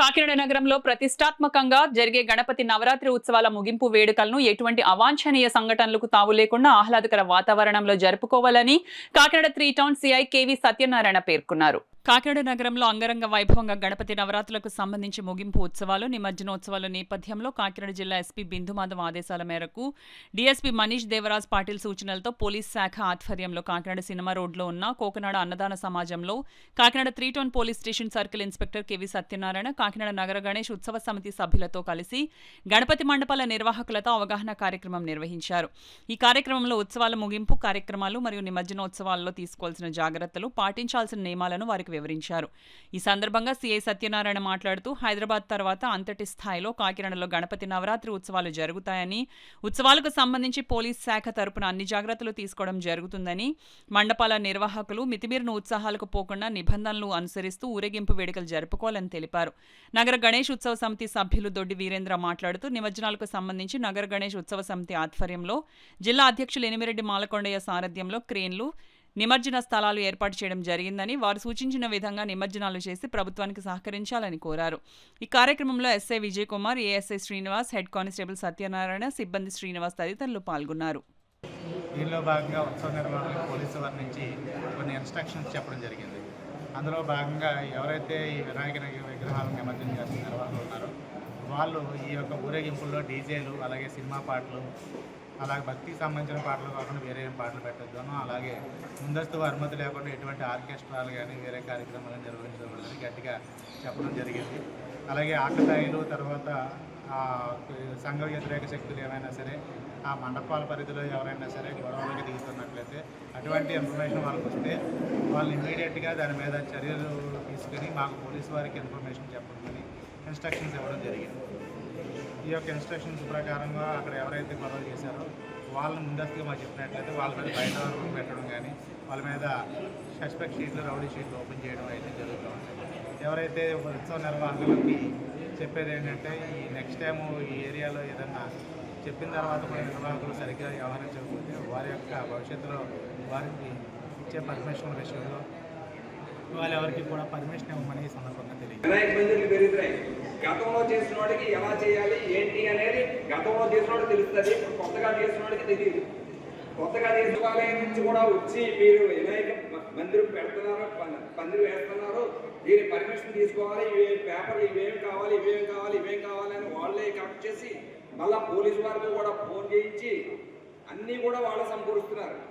కాకినాడ నగరంలో ప్రతిష్టాత్మకంగా జరిగే గణపతి నవరాత్రి ఉత్సవాల ముగింపు వేడుకలను ఎటువంటి అవాంఛనీయ సంఘటనలకు తావు లేకుండా ఆహ్లాదకర వాతావరణంలో జరుపుకోవాలని Kakinada 3 town CI KV Satyanarayana పేర్కొన్నారు. కాకినాడ నగరంలో అంగరంగ వైభవంగా గణపతి నవరాత్రులకు సంబంధించి ముగింపు ఉత్సవాలు, నిమజ్జనోత్సవాల నేపథ్యంలో కాకినాడ జిల్లా ఎస్పీ బిందుమాధవ్ ఆదేశాల మేరకు డీఎస్పీ మనీష్ దేవరాజ్ పాటిల్ సూచనలతో పోలీస్ శాఖ ఆధ్వర్యంలో కాకినాడ సినిమా రోడ్లో ఉన్న కోకనాడ అన్నదాన సమాజంలో Kakinada 3 town police station circle inspector KV Satyanarayana Kakinada నగర గణేష్ ఉత్సవ సమితి సభ్యులతో కలిసి గణపతి మండపాల నిర్వాహకులతో అవగాహన కార్యక్రమం నిర్వహించారు. ఈ కార్యక్రమంలో ఉత్సవాల ముగింపు కార్యక్రమాలు మరియు నిమజ్జనోత్సవాల్లో తీసుకోవాల్సిన జాగ్రత్తలు, పాటించాల్సిన నియమాలను వారికి వివరించారు. ఈ సందర్భంగా సిఐ సత్యనారాయణ మాట్లాడుతూ హైదరాబాద్ తర్వాత అంతటి స్థాయిలో కాకినాడలో గణపతి నవరాత్రి ఉత్సవాలు జరుగుతాయని, ఉత్సవాలకు సంబంధించి పోలీస్ శాఖ తరపున అన్ని జాగ్రత్తలు తీసుకోవడం జరుగుతుందని, మండపాల నిర్వాహకులు మితిమీరిన ఉత్సాహాలకు పోకుండా నిబంధనలు అనుసరిస్తూ ఊరేగింపు వేడుకలు జరుపుకోవాలని తెలిపారు. నగర గణేష్ ఉత్సవ సమితి సభ్యులు దొడ్డి వీరేంద్ర మాట్లాడుతూ నిమజ్జనాలకు సంబంధించి నగర గణేష్ ఉత్సవ సమితి ఆధ్వర్యంలో జిల్లా అధ్యక్షులు ఎనిమిరెడ్డి మాలకొండయ్య సారథ్యంలో క్రేన్లు, నిమజ్జన స్థలాలు ఏర్పాటు చేయడం జరిగిందని, వారు సూచించిన విధంగా నిమజ్జనాలు చేసి ప్రభుత్వానికి సహకరించాలని కోరారు. ఈ కార్యక్రమంలో SI Vijay Kumar, ASI Srinivas, head constable Satyanarayana, సిబ్బంది శ్రీనివాస్ తదితరులు పాల్గొన్నారు. దీనిలో భాగంగా ఉత్సవ నిర్వహణ పోలీసు వారి నుంచి కొన్ని ఇన్స్ట్రక్షన్స్ చెప్పడం జరిగింది. అందులో భాగంగా ఎవరైతే ఈ వినాయక విగ్రహాలను నిమజ్జనం చేస్తున్న నిర్వాహకులు ఉన్నారో వాళ్ళు ఈ యొక్క ఊరేగింపుల్లో డీజేలు, అలాగే సినిమా పాటలు, అలాగే భక్తికి సంబంధించిన పాటలు కాకుండా వేరే పాటలు పెట్టొద్దాను, అలాగే ముందస్తు అనుమతి లేకుండా ఎటువంటి ఆర్కెస్ట్రాలు కానీ వేరే కార్యక్రమాలను నిర్వహించకూడదని గట్టిగా చెప్పడం జరిగింది. అలాగే ఆకతాయిలు, తర్వాత సంఘ వ్యతిరేక శక్తులు ఏమైనా సరే ఆ మండపాల పరిధిలో ఎవరైనా సరే గొడవలకి దిగుతున్నట్లయితే అటువంటి ఇన్ఫర్మేషన్ వాళ్ళకి వస్తే వాళ్ళు ఇమీడియట్గా దాని మీద చర్యలు తీసుకుని మాకు పోలీసు వారికి ఇన్ఫర్మేషన్ చెప్పమని ఇన్స్ట్రక్షన్స్ ఇవ్వడం జరిగింది. ఈ యొక్క ఇన్స్ట్రక్షన్స్ ప్రకారంగా అక్కడ ఎవరైతే గొడవలు చేశారో వాళ్ళని ముందస్తుగా మాకు చెప్పినట్లయితే వాళ్ళ మీద బయట వరకు పెట్టడం కానీ, వాళ్ళ మీద సస్పెక్ట్ షీట్లు, రౌడీ షీట్లు ఓపెన్ చేయడం అయితే జరుగుతూ ఉంటాయి. ఎవరైతే ఉత్సవ నిర్వాహకులకి చెప్పేది ఏంటంటే ఈ నెక్స్ట్ టైము ఈ ఏరియాలో ఏదన్నా చెప్పిన తర్వాత కూడా నిర్వాహకులు సరిగ్గా వ్యవహరించకపోతే వారి యొక్క భవిష్యత్తులో వారికి ఇచ్చే పర్మిషన్ విషయంలో వాళ్ళు ఎవరికి కూడా పర్మిషన్ ఇవ్వమని ఈ సందర్భంగా తెలియదు. గతంలో చేసిన వాడికి ఎలా చేయాలి ఏంటి అనేది గతంలో చేసిన వాడికి తెలుస్తుంది. ఇప్పుడు కొత్తగా చేసిన వాడికి తెలియదు. కొత్తగా చేసిన వాళ్ళ నుంచి కూడా వచ్చి మీరు వినాయక మందిరం పెడుతున్నారు, పందిరి వేస్తున్నారు, దీని పర్మిషన్ తీసుకోవాలి, ఇవేం పేపర్లు, ఇవేం కావాలి అని వాళ్ళే కలెక్ట్ చేసి మళ్ళీ పోలీసు వారికి కూడా ఫోన్ చేయించి అన్నీ కూడా వాళ్ళు సమకూరుస్తున్నారు.